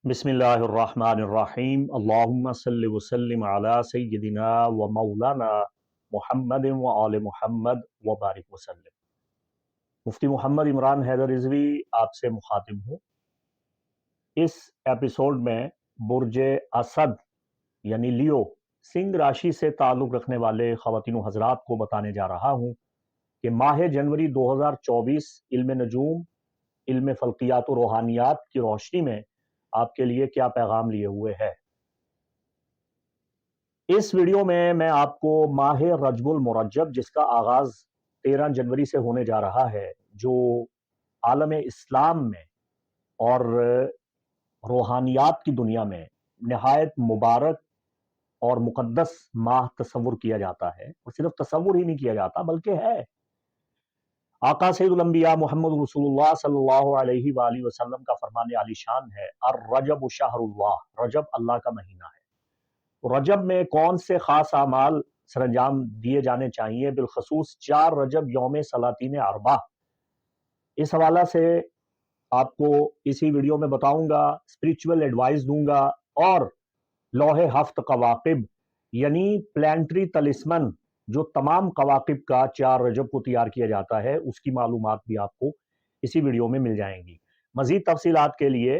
بسم اللہ الرحمن الرحیم اللہم صلی وسلم علی سیدنا و مولانا محمد و آل محمد و بارک وسلم۔ مفتی محمد عمران حیدر رضوی آپ سے مخاطب ہوں۔ اس ایپیسوڈ میں برج اسد یعنی لیو سنگھ راشی سے تعلق رکھنے والے خواتین و حضرات کو بتانے جا رہا ہوں کہ ماہ جنوری 2024 علم نجوم، علم فلکیات و روحانیات کی روشنی میں آپ کے لیے کیا پیغام لیے ہوئے ہے۔ اس ویڈیو میں آپ کو ماہ رجب المرجب، جس کا آغاز 13 جنوری سے ہونے جا رہا ہے، جو عالم اسلام میں اور روحانیات کی دنیا میں نہایت مبارک اور مقدس ماہ تصور کیا جاتا ہے، اور صرف تصور ہی نہیں کیا جاتا بلکہ ہے۔ آقا سید الانبیاء محمد رسول اللہ صلی اللہ علیہ وآلہ وسلم کا فرمان عالی شان ہے، الرجب شہر اللہ، رجب اللہ کا مہینہ ہے۔ رجب میں کون سے خاص اعمال سر انجام دیے جانے چاہیے، بالخصوص 4 رجب یوم سلاطین اربعہ، اس حوالہ سے آپ کو اسی ویڈیو میں بتاؤں گا، اسپریچول ایڈوائز دوں گا، اور لوح ہفت کواکب یعنی پلانٹری تلسمن جو تمام کواکب کا 4 رجب کو تیار کیا جاتا ہے، اس کی معلومات بھی آپ کو اسی ویڈیو میں مل جائیں گی۔ مزید تفصیلات کے لیے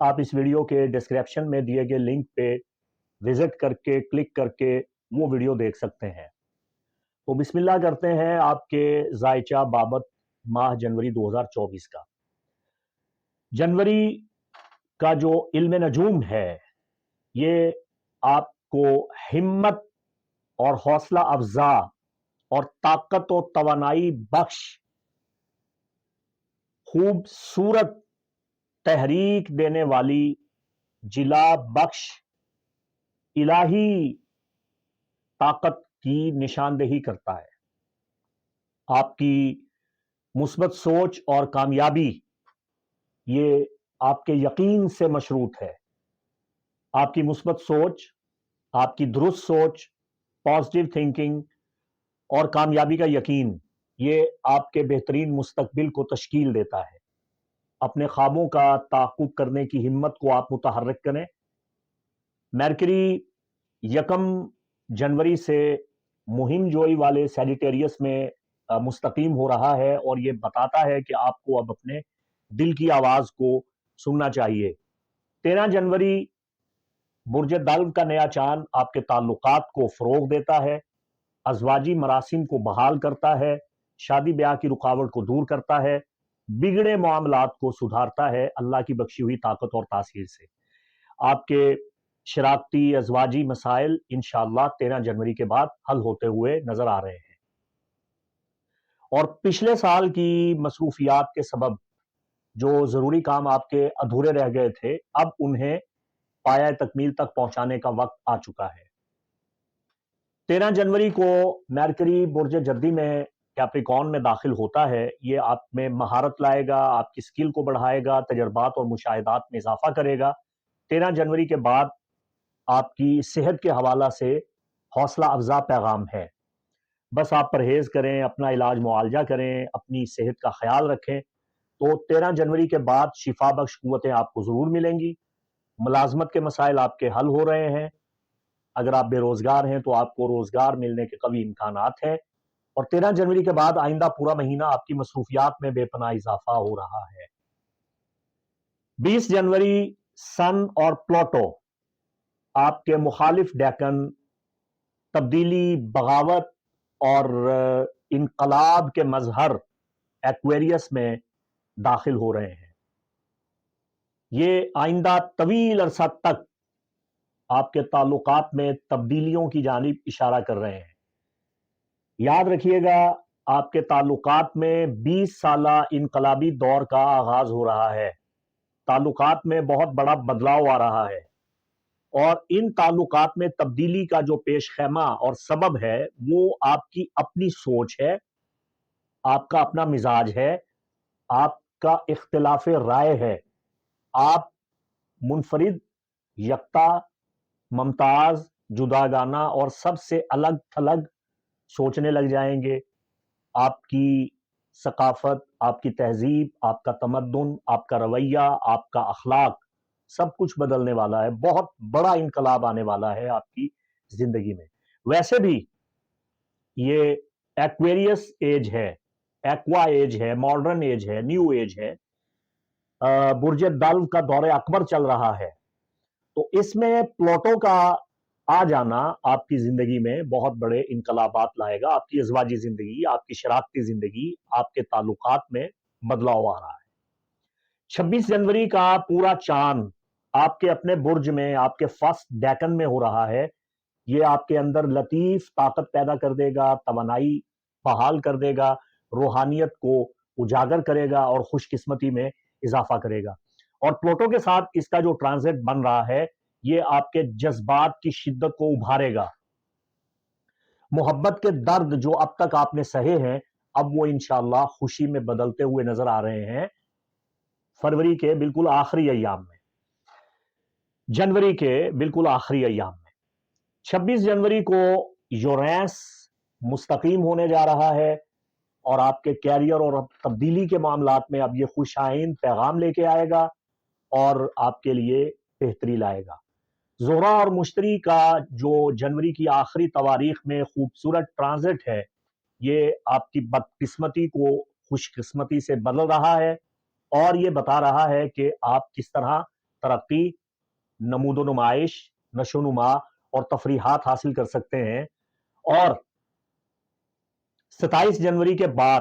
آپ اس ویڈیو کے ڈسکرپشن میں دیے گئے لنک پہ وزٹ کر کے کلک کر کے وہ ویڈیو دیکھ سکتے ہیں۔ تو بسم اللہ کرتے ہیں آپ کے ذائچہ بابت ماہ جنوری 2024 کا۔ جنوری کا جو علم نجوم ہے، یہ آپ کو ہمت اور حوصلہ افزا اور طاقت و توانائی بخش خوبصورت تحریک دینے والی جلا بخش الہی طاقت کی نشاندہی کرتا ہے۔ آپ کی مثبت سوچ اور کامیابی یہ آپ کے یقین سے مشروط ہے۔ آپ کی مثبت سوچ، آپ کی درست سوچ، پازیٹیو تھنکنگ اور کامیابی کا یقین، یہ آپ کے بہترین مستقبل کو تشکیل دیتا ہے۔ اپنے خوابوں کا تحقق کرنے کی ہمت کو آپ متحرک کریں۔ میرکری 1 جنوری سے مہم جوئی والے سیجیٹیریس میں مستقیم ہو رہا ہے، اور یہ بتاتا ہے کہ آپ کو اب اپنے دل کی آواز کو سننا چاہیے۔ 13 جنوری برج دلو کا نیا چاند آپ کے تعلقات کو فروغ دیتا ہے، ازواجی مراسم کو بحال کرتا ہے، شادی بیاہ کی رکاوٹ کو دور کرتا ہے، بگڑے معاملات کو سدھارتا ہے اللہ کی بخشی ہوئی طاقت اور تاثیر سے۔ آپ کے شراکتی ازواجی مسائل انشاءاللہ 13 جنوری کے بعد حل ہوتے ہوئے نظر آ رہے ہیں، اور پچھلے سال کی مصروفیات کے سبب جو ضروری کام آپ کے ادھورے رہ گئے تھے، اب انہیں پایہ تکمیل تک پہنچانے کا وقت آ چکا ہے۔ 13 جنوری کو میرکری برج جدی میں کیپریکون میں داخل ہوتا ہے۔ یہ آپ میں مہارت لائے گا، آپ کی سکل کو بڑھائے گا، تجربات اور مشاہدات میں اضافہ کرے گا۔ 13 جنوری کے بعد آپ کی صحت کے حوالہ سے حوصلہ افزا پیغام ہے۔ بس آپ پرہیز کریں، اپنا علاج معالجہ کریں، اپنی صحت کا خیال رکھیں، تو 13 جنوری کے بعد شفا بخش قوتیں آپ کو ضرور ملیں گی۔ ملازمت کے مسائل آپ کے حل ہو رہے ہیں۔ اگر آپ بے روزگار ہیں تو آپ کو روزگار ملنے کے قوی امکانات ہیں، اور 13 جنوری کے بعد آئندہ پورا مہینہ آپ کی مصروفیات میں بے پناہ اضافہ ہو رہا ہے۔ 20 جنوری سن اور پلوٹو آپ کے مخالف ڈیکن تبدیلی، بغاوت اور انقلاب کے مظہر ایکویریس میں داخل ہو رہے ہیں۔ یہ آئندہ طویل عرصہ تک آپ کے تعلقات میں تبدیلیوں کی جانب اشارہ کر رہے ہیں۔ یاد رکھیے گا، آپ کے تعلقات میں 20 سالہ انقلابی دور کا آغاز ہو رہا ہے۔ تعلقات میں بہت بڑا بدلاؤ آ رہا ہے، اور ان تعلقات میں تبدیلی کا جو پیش خیمہ اور سبب ہے، وہ آپ کی اپنی سوچ ہے، آپ کا اپنا مزاج ہے، آپ کا اختلاف رائے ہے۔ آپ منفرد، یکتا، ممتاز، جداگانہ اور سب سے الگ تھلگ سوچنے لگ جائیں گے۔ آپ کی ثقافت، آپ کی تہذیب، آپ کا تمدن، آپ کا رویہ، آپ کا اخلاق سب کچھ بدلنے والا ہے، بہت بڑا انقلاب آنے والا ہے آپ کی زندگی میں۔ ویسے بھی یہ ایکویریس ایج ہے، ایکوا ایج ہے، ماڈرن ایج ہے، نیو ایج ہے، برج دلو کا دور اکبر چل رہا ہے، تو اس میں پلوٹو کا آ جانا آپ کی زندگی میں بہت بڑے انقلابات لائے گا، آپ کی ازواجی زندگی، آپ کی شراکتی زندگی، آپ کے تعلقات میں بدلاؤ آ رہا ہے۔ 26 جنوری کا پورا چاند آپ کے اپنے برج میں، آپ کے فرسٹ ڈیکن میں ہو رہا ہے، یہ آپ کے اندر لطیف طاقت پیدا کر دے گا، توانائی بحال کر دے گا، روحانیت کو اجاگر کرے گا اور خوش قسمتی میں اضافہ کرے گا۔ اور پلوٹو کے ساتھ اس کا جو ٹرانزٹ بن رہا ہے یہ آپ کے جذبات کی شدت کو ابھارے گا، محبت کے درد جو اب تک آپ نے سہے ہیں اب وہ انشاءاللہ خوشی میں بدلتے ہوئے نظر آ رہے ہیں فروری کے بالکل آخری ایام میں، جنوری کے بالکل آخری ایام میں۔ 26 جنوری کو یورینس مستقیم ہونے جا رہا ہے اور آپ کے کیریئر اور تبدیلی کے معاملات میں اب یہ خوش آئند پیغام لے کے آئے گا اور آپ کے لیے بہتری لائے گا۔ زہرہ اور مشتری کا جو جنوری کی آخری تواریخ میں خوبصورت ٹرانزٹ ہے یہ آپ کی بدقسمتی کو خوش قسمتی سے بدل رہا ہے اور یہ بتا رہا ہے کہ آپ کس طرح ترقی، نمود و نمائش، نشو و نما اور تفریحات حاصل کر سکتے ہیں۔ اور 27 جنوری کے بعد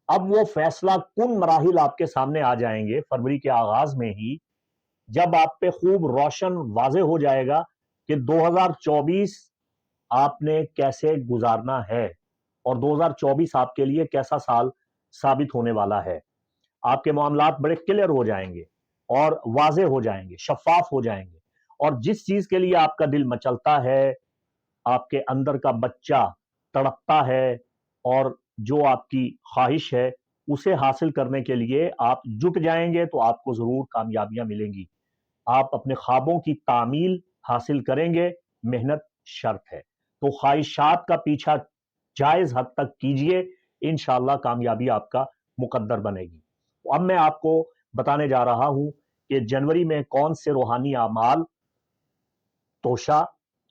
اب وہ فیصلہ کن مراحل آپ کے سامنے آ جائیں گے فروری کے آغاز میں ہی، جب آپ پہ خوب روشن واضح ہو جائے گا کہ 2024 آپ نے کیسے گزارنا ہے اور 2024 آپ کے لیے کیسا سال ثابت ہونے والا ہے۔ آپ کے معاملات بڑے کلیئر ہو جائیں گے اور واضح ہو جائیں گے، شفاف ہو جائیں گے، اور جس چیز کے لیے آپ کا دل مچلتا ہے، آپ کے اندر کا بچہ تڑپتا ہے اور جو آپ کی خواہش ہے اسے حاصل کرنے کے لیے آپ جٹ جائیں گے تو آپ کو ضرور کامیابیاں ملیں گی۔ آپ اپنے خوابوں کی تعمیل حاصل کریں گے، محنت شرط ہے، تو خواہشات کا پیچھا جائز حد تک کیجئے، انشاءاللہ کامیابی آپ کا مقدر بنے گی۔ اب میں آپ کو بتانے جا رہا ہوں کہ جنوری میں کون سے روحانی اعمال، توشہ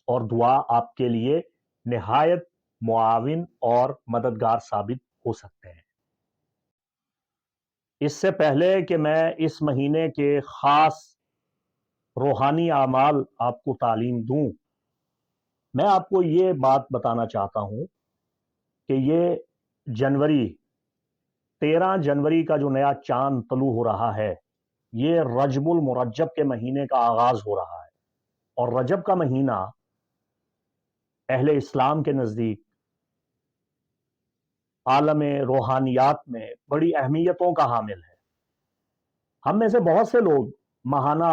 اور دعا آپ کے لیے نہایت معاون اور مددگار ثابت ہو سکتے ہیں۔ اس سے پہلے کہ میں اس مہینے کے خاص روحانی اعمال آپ کو تعلیم دوں، میں آپ کو یہ بات بتانا چاہتا ہوں کہ یہ جنوری 13 جنوری کا جو نیا چاند طلوع ہو رہا ہے یہ رجب المرجب کے مہینے کا آغاز ہو رہا ہے، اور رجب کا مہینہ اہل اسلام کے نزدیک عالم روحانیات میں بڑی اہمیتوں کا حامل ہے۔ ہم میں سے بہت سے لوگ ماہانہ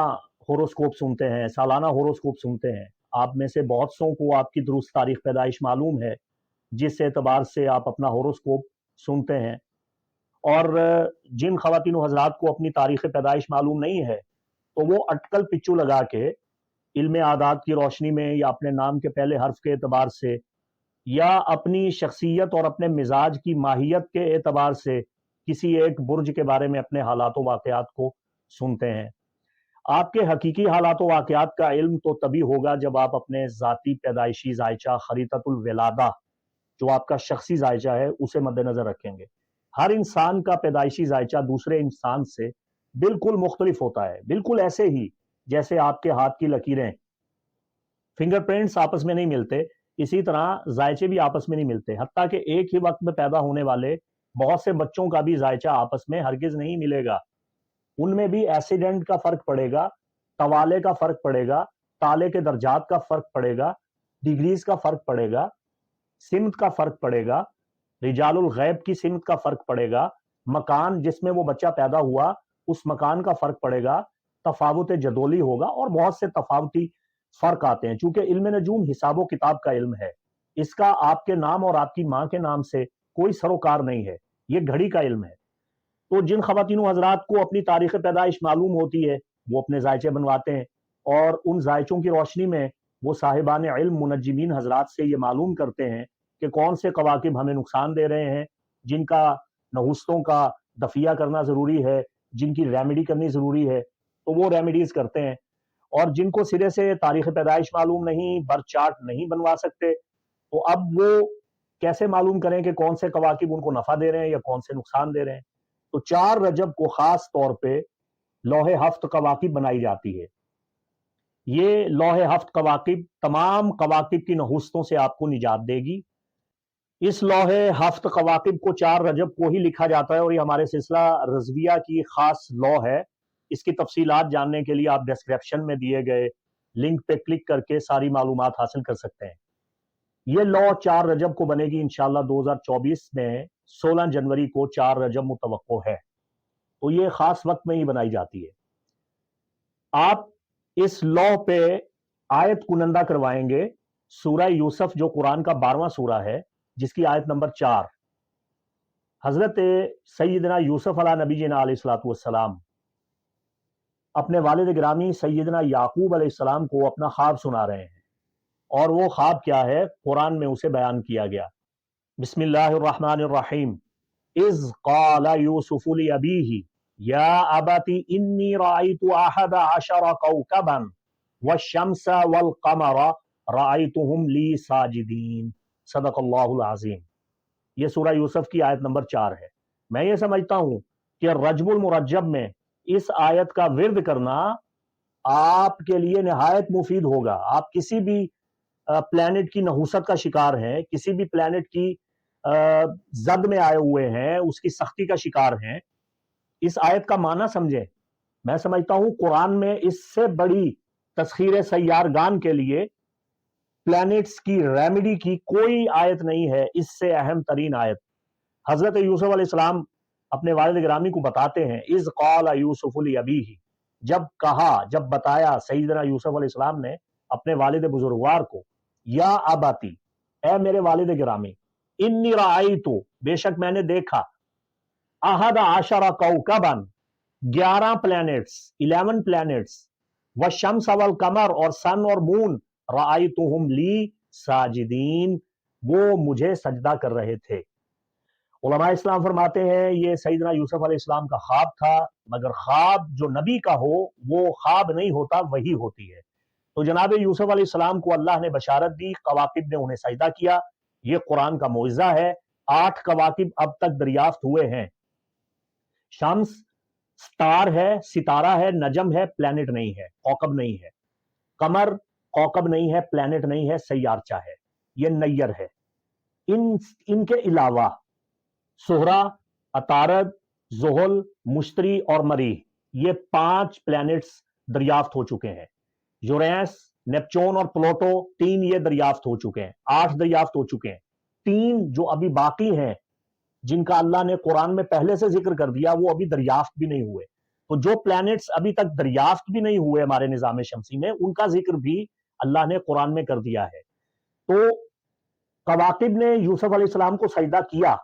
ہوروسکوپ سنتے ہیں، سالانہ ہوروسکوپ سنتے ہیں، آپ میں سے بہت سو کو آپ کی درست تاریخ پیدائش معلوم ہے جس اعتبار سے آپ اپنا ہوروسکوپ سنتے ہیں، اور جن خواتین و حضرات کو اپنی تاریخ پیدائش معلوم نہیں ہے تو وہ اٹکل پچو لگا کے علم عادات کی روشنی میں یا اپنے نام کے پہلے حرف کے اعتبار سے یا اپنی شخصیت اور اپنے مزاج کی ماہیت کے اعتبار سے کسی ایک برج کے بارے میں اپنے حالات و واقعات کو سنتے ہیں۔ آپ کے حقیقی حالات و واقعات کا علم تو تبھی ہوگا جب آپ اپنے ذاتی پیدائشی ذائچہ خریطۃ الولادہ جو آپ کا شخصی ذائچہ ہے اسے مد نظر رکھیں گے۔ ہر انسان کا پیدائشی ذائچہ دوسرے انسان سے بالکل مختلف ہوتا ہے، بالکل ایسے ہی جیسے آپ کے ہاتھ کی لکیریں، فنگر پرنٹس آپس میں نہیں ملتے، اسی طرح ذائچے بھی آپس میں نہیں ملتے، حتیٰ کہ ایک ہی وقت میں پیدا ہونے والے بہت سے بچوں کا بھی ذائچہ آپس میں ہرگز نہیں ملے گا۔ ان میں بھی ایکسیڈنٹ کا فرق پڑے گا، توالے کا فرق پڑے گا، تالے کے درجات کا فرق پڑے گا، ڈگریز کا فرق پڑے گا، سمت کا فرق پڑے گا، رجال الغیب کی سمت کا فرق پڑے گا، مکان جس میں وہ بچہ پیدا ہوا اس مکان کا فرق پڑے گا، تفاوت جدولی ہوگا، اور بہت سے تفاوتی فرق آتے ہیں۔ چونکہ علم نجوم حساب و کتاب کا علم ہے، اس کا آپ کے نام اور آپ کی ماں کے نام سے کوئی سروکار نہیں ہے، یہ گھڑی کا علم ہے۔ تو جن خواتین و حضرات کو اپنی تاریخ پیدائش معلوم ہوتی ہے وہ اپنے ذائچے بنواتے ہیں، اور ان ذائچوں کی روشنی میں وہ صاحبان علم منجمین حضرات سے یہ معلوم کرتے ہیں کہ کون سے کواکب ہمیں نقصان دے رہے ہیں، جن کا نحوستوں کا دفیہ کرنا ضروری ہے، جن کی ریمیڈی کرنی ضروری ہے۔ تو وہ ریمیڈیز کرتے ہیں. اور جن کو سرے سے تاریخ پیدائش معلوم نہیں، برتھ چارٹ نہیں بنوا سکتے، تو اب وہ کیسے معلوم کریں کہ کون سے کواکب ان کو نفع دے رہے ہیں یا کون سے نقصان دے رہے ہیں؟ تو 4 رجب کو خاص طور پہ لوح ہفت کواکب بنائی جاتی ہے. یہ لوح ہفت کواکب تمام کواکب کی نحوستوں سے آپ کو نجات دے گی. اس لوح ہفت کواکب کو 4 رجب کو ہی لکھا جاتا ہے، اور یہ ہمارے سلسلہ رضویہ کی خاص لوح ہے. اس کی تفصیلات جاننے کے لیے آپ ڈسکرپشن میں دیے گئے لنک پہ کلک کر کے ساری معلومات حاصل کر سکتے ہیں. یہ لوح 4 رجب کو بنے گی انشاءاللہ. 2024 میں 16 جنوری کو 4 رجب متوقع ہے، تو یہ خاص وقت میں ہی بنائی جاتی ہے. آپ اس لوح پہ آیت کنندہ کروائیں گے سورہ یوسف، جو قرآن کا 12واں سورہ ہے، جس کی آیت نمبر 4. حضرت سیدنا یوسف علیہ نبی جینا علیہ الصلوۃ والسلام اپنے والد گرامی سیدنا یعقوب علیہ السلام کو اپنا خواب سنا رہے ہیں، اور وہ خواب کیا ہے قرآن میں اسے بیان کیا گیا. بسم اللہ الرحمن الرحیم. اذ قال یوسف لأبیہ یا ابت انی رأیت احد عشر کوکبا والشمس والقمر رأیتهم لی ساجدین. صدق اللہ العظیم. یہ سورہ یوسف کی آیت نمبر 4 ہے. میں یہ سمجھتا ہوں کہ رجب المرجب میں اس آیت کا ورد کرنا آپ کے لیے نہایت مفید ہوگا. آپ کسی بھی پلانٹ کی نحوست کا شکار ہیں، کسی بھی پلانٹ کی زد میں آئے ہوئے ہیں، اس کی سختی کا شکار ہیں، اس آیت کا معنی سمجھیں. میں سمجھتا ہوں قرآن میں اس سے بڑی تسخیر سیارگان کے لیے پلانٹس کی ریمیڈی کی کوئی آیت نہیں ہے. اس سے اہم ترین آیت حضرت یوسف علیہ السلام اپنے والد گرامی کو بتاتے ہیں. اذ قال یوسف لابیہ، جب کہا، جب بتایا سیدنا یوسف علیہ السلام نے اپنے والد بزرگوار کو، یا اباتی، اے میرے والد گرامی، انی رأیت، بے شک میں نے دیکھا، احد عشر کوکبا، 11 پلانٹس، 11 پلانٹس، والشمس والقمر، اور سن اور مون، رأیتہم لی ساجدین، وہ مجھے سجدہ کر رہے تھے. علماء اسلام فرماتے ہیں یہ سیدنا یوسف علیہ السلام کا خواب تھا، مگر خواب جو نبی کا ہو وہ خواب نہیں ہوتا، وہی ہوتی ہے. تو جناب یوسف علیہ السلام کو اللہ نے بشارت دی، کواکب نے انہیں سجدہ کیا. یہ قرآن کا معجزہ ہے. 8 کواکب اب تک دریافت ہوئے ہیں. شمس سٹار ہے، ستارہ ہے، نجم ہے، پلانٹ نہیں ہے، کوکب نہیں ہے. قمر کوکب نہیں ہے، پلانٹ نہیں ہے، سیارچہ ہے، یہ نیر ہے. ان کے علاوہ زہرہ، عطارد، زحل، مشتری اور مریخ، یہ 5 پلانٹس دریافت ہو چکے ہیں. یورینس، نیپچون اور پلوٹو 3 یہ دریافت ہو چکے ہیں. 8 دریافت ہو چکے ہیں. 3 جو ابھی باقی ہیں، جن کا اللہ نے قرآن میں پہلے سے ذکر کر دیا، وہ ابھی دریافت بھی نہیں ہوئے. تو جو پلانٹس ابھی تک دریافت بھی نہیں ہوئے ہمارے نظام شمسی میں، ان کا ذکر بھی اللہ نے قرآن میں کر دیا ہے. تو کواکب نے یوسف علیہ السلام کو سجدہ کیا.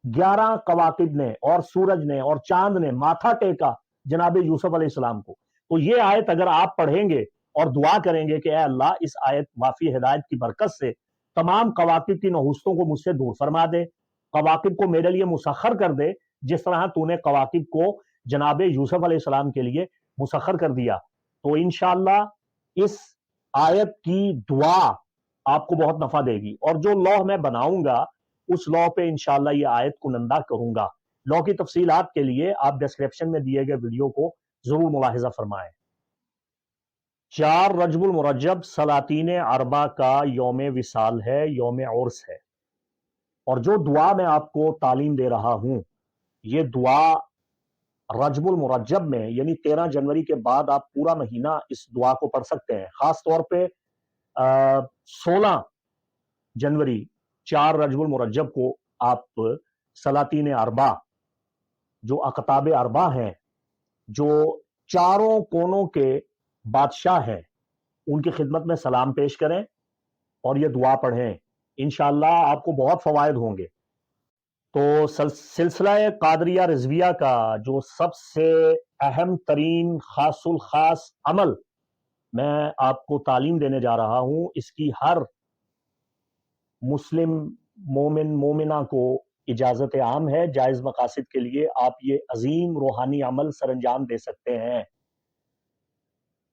11 کواکب نے اور سورج نے اور چاند نے ماتھا ٹیکا جناب یوسف علیہ السلام کو. تو یہ آیت اگر آپ پڑھیں گے اور دعا کریں گے کہ اے اللہ اس آیت وافی ہدایت کی برکت سے تمام کواکب کی نحوستوں کو مجھ سے دور فرما دے، کواکب کو میرے لیے مسخر کر دے، جس طرح تو نے کواکب کو جناب یوسف علیہ السلام کے لیے مسخر کر دیا. تو انشاءاللہ اس آیت کی دعا آپ کو بہت نفع دے گی. اور جو لوح میں بناؤں گا اس لوح پہ انشاءاللہ یہ آیت کنندہ کروں گا. لوح کی تفصیلات کے لیے آپ ڈسکرپشن میں دیے گئے ویڈیو کو ضرور ملاحظہ فرمائیں. 4 رجب المرجب سلاطین اربع کا یوم وصال ہے، یوم عرس ہے. اور جو دعا میں آپ کو تعلیم دے رہا ہوں، یہ دعا رجب المرجب میں یعنی 13 جنوری کے بعد آپ پورا مہینہ اس دعا کو پڑھ سکتے ہیں. خاص طور پہ 16 جنوری 4 رجب المرجب کو آپ سلاطین اربع، جو اقطاب اربع ہیں، جو چاروں کونوں کے بادشاہ ہیں، ان کی خدمت میں سلام پیش کریں اور یہ دعا پڑھیں. انشاءاللہ آپ کو بہت فوائد ہوں گے. تو سلسلہ قادریہ رضویہ کا جو سب سے اہم ترین خاص الخاص عمل میں آپ کو تعلیم دینے جا رہا ہوں، اس کی ہر مسلم مومن مومنہ کو اجازت عام ہے. جائز مقاصد کے لیے آپ یہ عظیم روحانی عمل سر انجام دے سکتے ہیں.